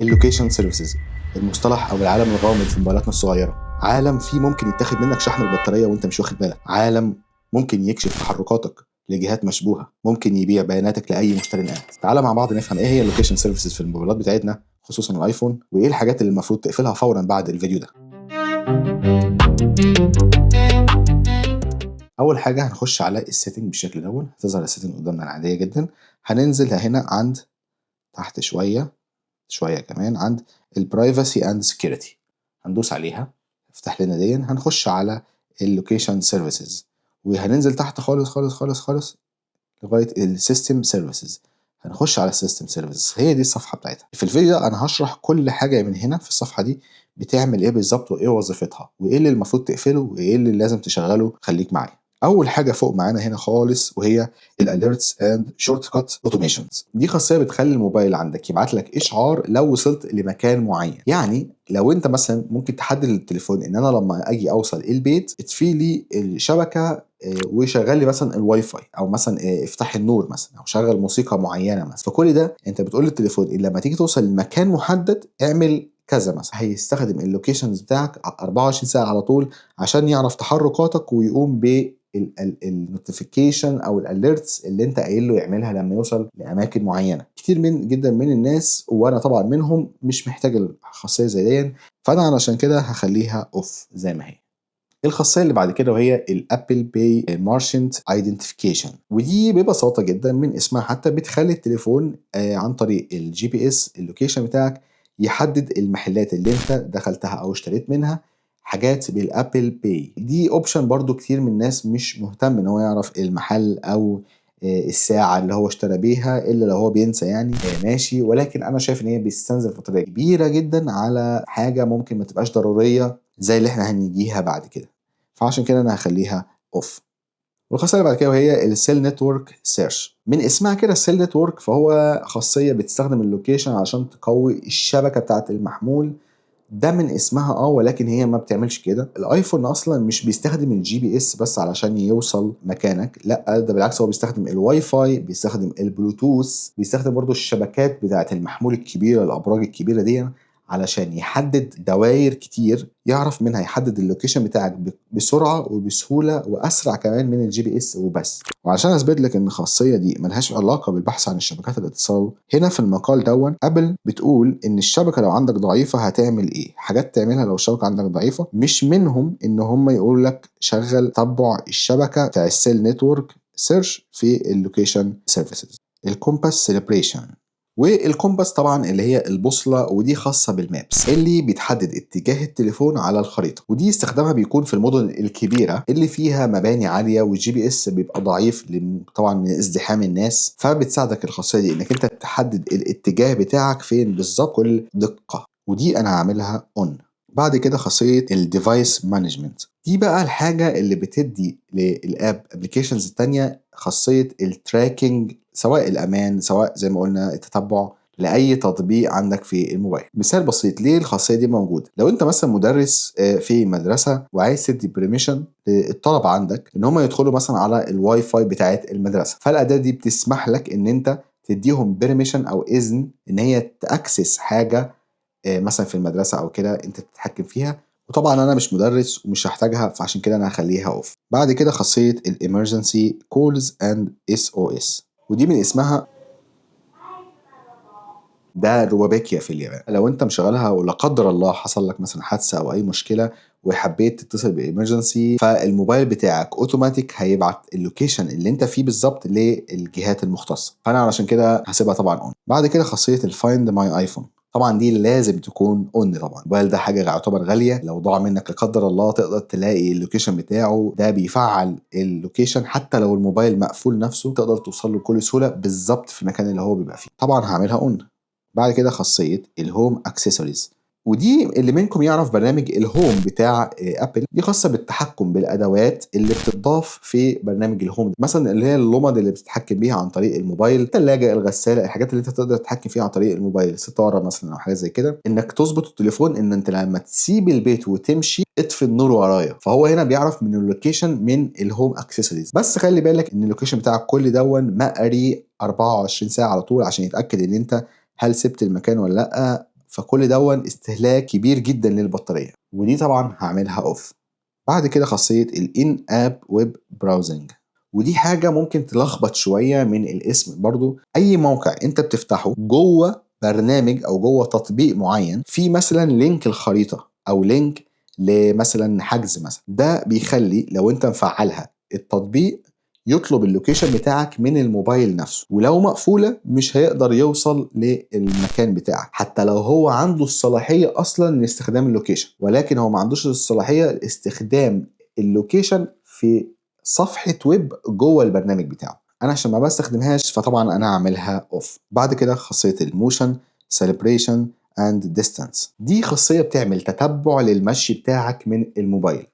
اللوكيشن سيرفيسز، المصطلح او العالم الغامض في موبايلاتنا الصغيره. عالم فيه ممكن يتاخد منك شحن البطاريه وانت مش واخد بالك، عالم ممكن يكشف تحركاتك لجهات مشبوهه، ممكن يبيع بياناتك لاي مشتري آت. تعالى مع بعض نفهم ايه هي اللوكيشن سيرفيسز في الموبايلات بتاعتنا، خصوصا الايفون، وايه الحاجات اللي المفروض تقفلها فورا بعد الفيديو ده. اول حاجه هنخش على السيتنج بالشكل ده، هتظهر السيتنج قدامنا العاديه جدا. هننزل هنا عند تحت شويه كمان عند البرايفسي اند سكيورتي، هندوس عليها افتح لنا دي. هنخش على اللوكيشن سيرفيسز وهننزل تحت خالص خالص خالص خالص لغايه السيستم سيرفيسز. هنخش على السيستم سيرفيسز، هي دي الصفحه بتاعتها. في الفيديو ده انا هشرح كل حاجه من هنا في الصفحه دي بتعمل ايه بالظبط وايه وظيفتها وايه اللي المفروض تقفله وايه اللي لازم تشغله. خليك معايا. اول حاجه فوق معانا هنا خالص وهي الاليرتس اند شورت كات اوتوميشنز. دي خاصيه بتخلي الموبايل عندك يبعت لك اشعار لو وصلت لمكان معين. يعني لو انت مثلا ممكن تحدد للتليفون ان انا لما اجي اوصل البيت اطفي لي الشبكه وشغل لي مثلا الواي فاي، او مثلا افتح النور مثلا، او شغل موسيقى معينه مثلا. فكل ده انت بتقول للتليفون ان لما تيجي توصل لمكان محدد اعمل كذا مثلا. هيستخدم اللوكيشنز بتاعك 24 ساعه على طول عشان يعرف تحركاتك ويقوم بالنوتيفيكيشن او الاليرتس اللي انت قايل له يعملها لما يوصل لاماكن معينه. كتير جدا من الناس وانا طبعا منهم مش محتاج الخاصيه زي دي، فانا علشان كده هخليها اوف زي ما هي. الخاصيه اللي بعد كده وهي الابل باي مارشنت ايدنتيفيكيشن، ودي ببساطه جدا من اسمها حتى بتخلي التليفون عن طريق الجي بي اس اللوكيشن بتاعك يحدد المحلات اللي انت دخلتها او اشتريت منها حاجات بالابل باي. دي اوبشن برضو كتير من الناس مش مهتم ان هو يعرف المحل او الساعة اللي هو اشترى بيها الا لو هو بينسى يعني ماشي. ولكن انا شايف ان هي بيستنزف بطارية كبيرة جدا على حاجة ممكن ما تبقاش ضرورية زي اللي احنا هنيجيها بعد كده. فعشان كده انا هخليها اوف. والخاصيه اللي بعد كده وهي السيل نتورك سيرش. من اسمها كده السيل نتورك، فهو خاصيه بتستخدم اللوكيشن عشان تقوي الشبكه بتاعه المحمول. ده من اسمها ولكن هي ما بتعملش كده. الايفون اصلا مش بيستخدم الجي بي اس بس علشان يوصل مكانك، لا ده بالعكس، هو بيستخدم الواي فاي، بيستخدم البلوتوث، بيستخدم برضو الشبكات بتاعه المحمول الكبيره، الابراج الكبيره دي، علشان يحدد دوائر كتير يعرف منها يحدد اللوكيشن بتاعك بسرعه وبسهوله واسرع كمان من الجي بي اس وبس. وعشان اثبت لك ان الخاصيه دي ملهاش علاقه بالبحث عن الشبكات الاتصال، هنا في المقال ابل بتقول ان الشبكه لو عندك ضعيفه هتعمل ايه، حاجات تعملها لو الشبكه عندك ضعيفه. مش منهم ان هم يقول لك شغل تبع الشبكه بتاع السيل نتورك سيرش في اللوكيشن سيرفيسز. الكومباس سيلبريشن، والكومباس طبعا اللي هي البوصله، ودي خاصه بالمابس اللي بتحدد اتجاه التليفون على الخريطه. ودي استخدامها بيكون في المدن الكبيره اللي فيها مباني عاليه والجي بي اس بيبقى ضعيف طبعا من ازدحام الناس. فبتساعدك الخاصيه دي انك انت تحدد الاتجاه بتاعك فين بالظبط بكل دقه، ودي انا هعملها اون. بعد كده خاصيه الديفايس مانجمنت، دي بقى الحاجه اللي بتدي للاب ابلكيشنز التانيه خاصيه التراكنج، سواء الامان سواء زي ما قلنا التتبع لاي تطبيق عندك في الموبايل. مثال بسيط ليه الخاصيه دي موجوده: لو انت مثلا مدرس في مدرسه وعايز تدي بريميشن للطلبه عندك ان هم يدخلوا مثلا على الواي فاي بتاعه المدرسه، فالاداه دي بتسمح لك ان انت تديهم بريميشن او اذن ان هي تاكسس حاجه مثلا في المدرسه او كده انت تتحكم فيها. وطبعا انا مش مدرس ومش هحتاجها، فعشان كده انا هخليها اوف. بعد كده خاصيه الامرجنسي كولز اند اس او اس، ودي من اسمها ده روبابيكيا في اليابان. لو انت مشغلها ولا قدر الله حصل لك مثلا حادثه او اي مشكله وحبيت تتصل بإمرجنسي، فالموبايل بتاعك اوتوماتيك هيبعت اللوكيشن اللي انت فيه بالظبط للجهات المختصه. فانا علشان كده هسيبها طبعا اون. بعد كده خاصيه الفايند ماي ايفون، طبعا دي لازم تكون اون. طبعا الموبايل ده حاجه يعتبر غاليه، لو ضاع منك لا قدر الله تقدر تلاقي اللوكيشن بتاعه. ده بيفعل اللوكيشن حتى لو الموبايل مقفول نفسه تقدر توصل له بكل سهوله بالظبط في المكان اللي هو بيبقى فيه. طبعا هعملها اون. بعد كده خاصيه الهوم اكسسوارز، ودي اللي منكم يعرف برنامج الهوم بتاع ابل، دي خاصه بالتحكم بالادوات اللي بتضاف في برنامج الهوم، مثلا اللي هي اللمض اللي بتتحكم بيها عن طريق الموبايل، الثلاجه، الغساله، الحاجات اللي انت تقدر تتحكم فيها عن طريق الموبايل، ستاره مثلا او حاجه زي كده. انك تظبط التليفون ان انت لما تسيب البيت وتمشي اطفي النور ورايا. فهو هنا بيعرف من اللوكيشن من الهوم اكسسوارز. بس خلي بالك ان اللوكيشن بتاعك كل مقري 24 ساعه على طول عشان يتاكد ان انت هل سبت المكان ولا لا. فكل دون استهلاك كبير جدا للبطارية، ودي طبعا هعملها اوف. بعد كده خاصية الان اب ويب براوزنج، ودي حاجة ممكن تلخبط شوية من الاسم. برضو اي موقع انت بتفتحه جوه برنامج او جوه تطبيق معين في مثلا لينك الخريطة او لينك لمثلا حجز مثلا، ده بيخلي لو انت مفعلها التطبيق يطلب اللوكيشن بتاعك من الموبايل نفسه، ولو مقفولة مش هيقدر يوصل للمكان بتاعك حتى لو هو عنده الصلاحية أصلا لاستخدام اللوكيشن، ولكن هو ما عندوش الصلاحية لاستخدام اللوكيشن في صفحة ويب جوه البرنامج بتاعه. أنا عشان ما بستخدمهاش فطبعا أنا هعملها أوف. بعد كده خاصية الموشن سيلبريشن اند ديستانس، دي خاصية بتعمل تتبع للمشي بتاعك من الموبايل.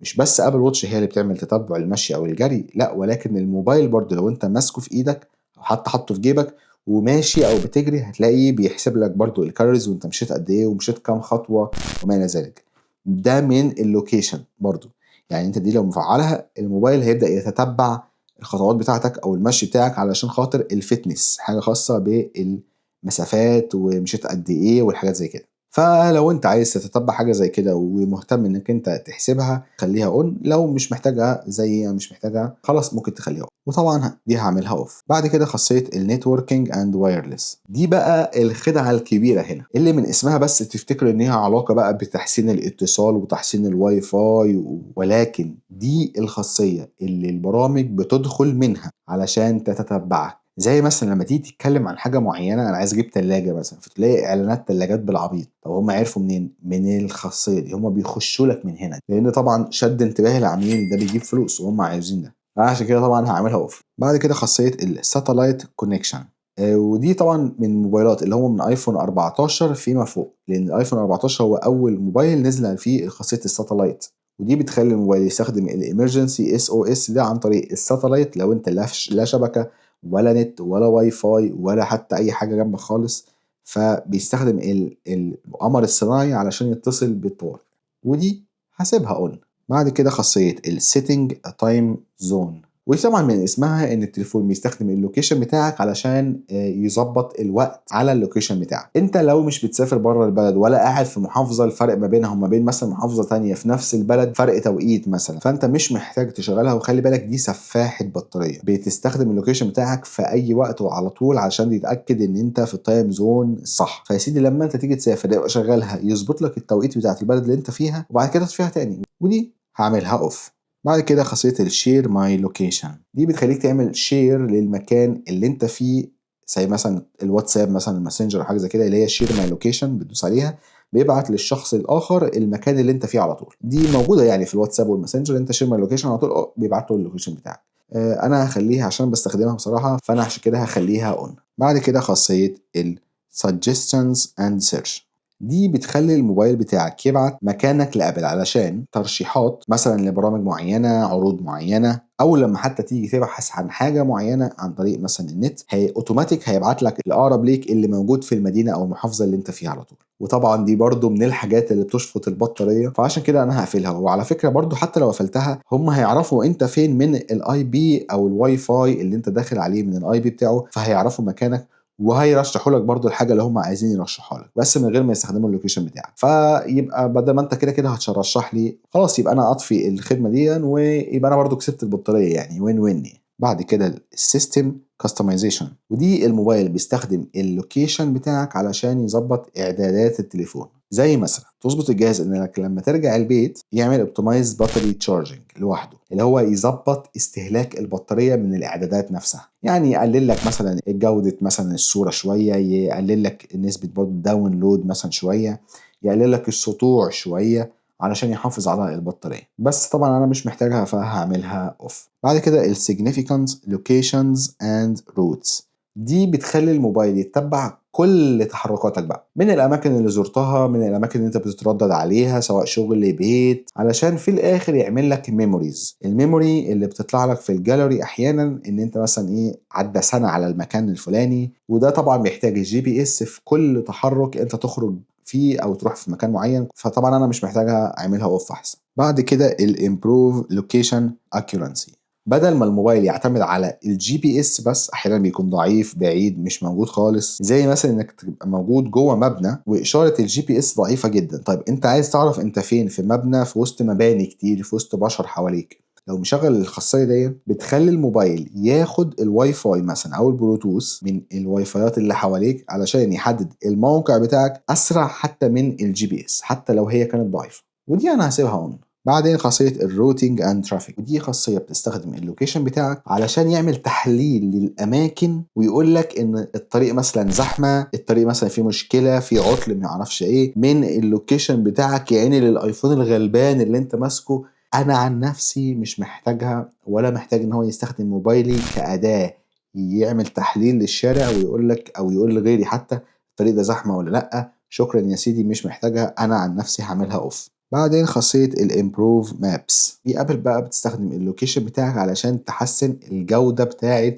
مش بس ابل واتش هي اللي بتعمل تتبع المشي او الجري، لا، ولكن الموبايل برضه لو انت ماسكه في ايدك او حتى حاطه في جيبك وماشي او بتجري هتلاقيه بيحسب لك برضه الكالوريز وانت مشيت قد ايه ومشيت كام خطوه وما الى ذلك. ده من اللوكيشن برضه. يعني انت دي لو مفعلها الموبايل هيبدا يتتبع الخطوات بتاعتك او المشي بتاعك علشان خاطر الفتنس، حاجه خاصه بالمسافات ومشيت قد ايه والحاجات زي كده. فلو انت عايز تتتبع حاجه زي كده ومهتم انك انت تحسبها خليها اون، لو مش محتاجها زي مش محتاجها خلاص ممكن تخليها اون. وطبعا دي هعملها اوف. بعد كده خاصيه النتوركينج اند وايرلس، دي بقى الخدعه الكبيره هنا اللي من اسمها بس تفتكر ان هي علاقه بقى بتحسين الاتصال وتحسين الواي فاي، ولكن دي الخاصيه اللي البرامج بتدخل منها علشان تتتبعك. زي مثلا لما تيجي تتكلم عن حاجه معينه، انا عايز اجيب ثلاجه مثلا فتلاقي اعلانات ثلاجات بالعبيط. طب هم عرفوا منين؟ من الخاصيه دي، هم بيخشوا لك من هنا، لان طبعا شد انتباه العميل ده بيجيب فلوس وهم عايزين ده. عشان كده طبعا هعملها اوف. بعد كده خاصيه الساتلايت كونكشن، ودي طبعا من الموبايلات اللي هم من ايفون 14 فيما فوق، لان الايفون 14 هو اول موبايل نزل فيه خاصيه الساتلايت، ودي بتخلي الموبايل يستخدم الامرجنسي اس او اس ده عن طريق الساتلايت لو انت لا شبكه ولا نت ولا واي فاي ولا حتى اي حاجه جنبك خالص، فبيستخدم القمر الصناعي علشان يتصل بالطوارئ، ودي هسيبها اون. بعد كده خاصيه السيتنج تايم زون، ودي طبعا من اسمها ان التليفون بيستخدم اللوكيشن بتاعك علشان يظبط الوقت على اللوكيشن بتاعك. انت لو مش بتسافر بره البلد ولا قاعد في محافظه الفرق ما بينها وما بين مثلا محافظه تانية في نفس البلد فرق توقيت مثلا، فانت مش محتاج تشغلها. وخلي بالك دي سفاحه بطاريه، بتستخدم اللوكيشن بتاعك في اي وقت وعلى طول علشان يتاكد ان انت في التايم زون الصح. فيا سيدي لما انت تيجي تسافر يبقى شغلها يظبط لك التوقيت بتاعت البلد اللي انت فيها وبعد كده تطفيها تاني، ودي هعملها اوف. بعد كده خاصية الشير ماي لوكيشن، دي بتخليك تعمل شير للمكان اللي انت فيه، زي مثلا الواتساب مثلا الماسنجر او حاجه زي كده اللي هي شير ماي لوكيشن، بتدوس عليها بيبعت للشخص الاخر المكان اللي انت فيه على طول. دي موجوده يعني في الواتساب والماسنجر، انت شير ماي لوكيشن على طول بيبعت له اللوكيشن بتاعك. انا هخليها عشان بستخدمها بصراحه، فانا عشان كده هخليها اون. بعد كده خاصيه ال suggestions and search، دي بتخلي الموبايل بتاعك يبعت مكانك لابل علشان ترشيحات مثلا لبرامج معينه، عروض معينه، او لما حتى تيجي تبحث عن حاجه معينه عن طريق مثلا النت هي اوتوماتيك هيبعت لك الاقرب ليك اللي موجود في المدينه او المحافظه اللي انت فيها على طول. وطبعا دي برضو من الحاجات اللي بتشفط البطاريه، فعشان كده انا هقفلها. وعلى فكره برضو حتى لو قفلتها هم هيعرفوا انت فين من الاي بي او الواي فاي اللي انت داخل عليه من الاي بي بتاعه، فهيعرفوا مكانك وهيرشحوا لك برضو الحاجه اللي هم عايزين يرشحها لك بس من غير ما يستخدموا اللوكيشن بتاعك. فيبقى بدل ما انت كده كده هترشح لي خلاص، يبقى انا اطفي الخدمه دي ويبقى انا برضو كسبت البطاريه، يعني وين وين. بعد كده السيستم كاستمايزيشن، ودي الموبايل بيستخدم اللوكيشن بتاعك علشان يظبط اعدادات التليفون، زي مثلا تظبط الجهاز انك لما ترجع البيت يعمل اوبتمايز باتري تشارجنج لوحده، اللي هو يظبط استهلاك البطاريه من الاعدادات نفسها. يعني يقلل لك مثلا جوده مثلا الصوره شويه، يقلل لك نسبه برضه داونلود مثلا شويه، يقلل لك السطوع شويه علشان يحافظ على البطاريه. بس طبعا انا مش محتاجها فهعملها اوف. بعد كده ال significant locations and routes، دي بتخلي الموبايل يتبع كل تحركاتك بقى من الاماكن اللي زرتها، من الاماكن اللي انت بتتردد عليها سواء شغل بيت، علشان في الاخر يعمل لك ميموريز. الميموري اللي بتطلع لك في الجاليري احيانا ان انت مثلا عدى سنه على المكان الفلاني، وده طبعا بيحتاج الجي بي اس في كل تحرك انت تخرج فيه او تروح في مكان معين، فطبعا انا مش محتاجها اعملها اوف احسن. بعد كده الامبروف لوكيشن اكيورنسي، بدل ما الموبايل يعتمد على الGPS بس، أحيانا بيكون ضعيف، بعيد، مش موجود خالص، زي مثلا إنك تبقى موجود جوه مبنى وإشارة الGPS ضعيفة جدا. طيب أنت عايز تعرف أنت فين في مبنى في وسط مباني كتير، في وسط بشر حواليك، لو مشغل الخاصية دي بتخلي الموبايل ياخد الواي فاي مثلا أو البلوتوث من الواي فايات اللي حواليك علشان يحدد الموقع بتاعك أسرع حتى من الGPS، حتى لو هي كانت ضعيفة. ودي أنا هسيبها اون. بعدين خاصية الروتينج اند ترافيك، ودي خاصية بتستخدم اللوكيشن بتاعك علشان يعمل تحليل للأماكن ويقول لك إن الطريق مثلا زحمة، الطريق مثلا فيه مشكلة، فيه عطل، ما يعرفش إيه، من اللوكيشن بتاعك، يعني للآيفون الغلبان اللي أنت ماسكه. أنا عن نفسي مش محتاجها، ولا محتاج إن هو يستخدم موبايلي كأداة يعمل تحليل للشارع ويقول لك أو يقول لغيري حتى الطريق ده زحمة ولا لأ. شكرا يا سيدي، مش محتاجها، أنا عن نفسي هعملها أوف. بعدين خاصية الامبروف مابس، دي ابل بقى بتستخدم اللوكيشن بتاعك علشان تحسن الجودة بتاعة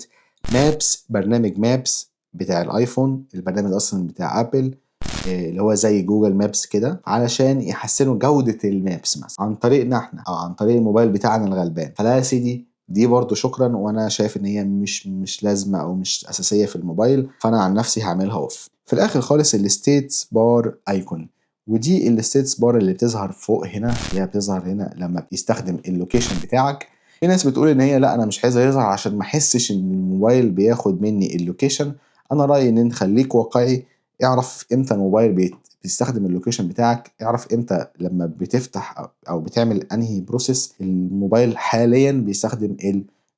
مابس، برنامج مابس بتاع الايفون، البرنامج اصلا بتاع ابل اللي هو زي جوجل مابس كده، علشان يحسنوا جودة المابس مثلا عن طريقنا احنا او عن طريق الموبايل بتاعنا الغلبان. فلا يا سيدي، دي برضو شكرا، وانا شايف ان هي مش لازمة او مش اساسية في الموبايل، فانا عن نفسي هعملها اوف. في الاخر خالص الستيتس بار ايكون، ودي الستيتس بار اللي بتظهر فوق هنا، اللي هي بتظهر هنا لما بتستخدم اللوكيشن بتاعك. في ناس بتقول ان هي لا، انا مش عايزها يظهر عشان ما احسش ان الموبايل بياخد مني اللوكيشن. انا رايي ان انت خليك واقعي، اعرف امتى الموبايل بيستخدم اللوكيشن بتاعك، اعرف امتى لما بتفتح او بتعمل انهي بروسيس الموبايل حاليا بيستخدم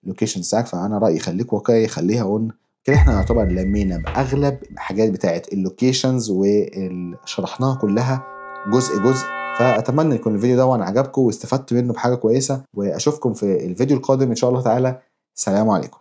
اللوكيشن بتاعك. فانا رايي خليك واقعي، خليها اون. كده احنا نعتبر لمينا باغلب الحاجات بتاعه اللوكيشنز وشرحناها كلها جزء جزء. فاتمنى يكون الفيديو ده عجبكم واستفدتوا منه بحاجه كويسه، واشوفكم في الفيديو القادم ان شاء الله تعالى. سلام عليكم.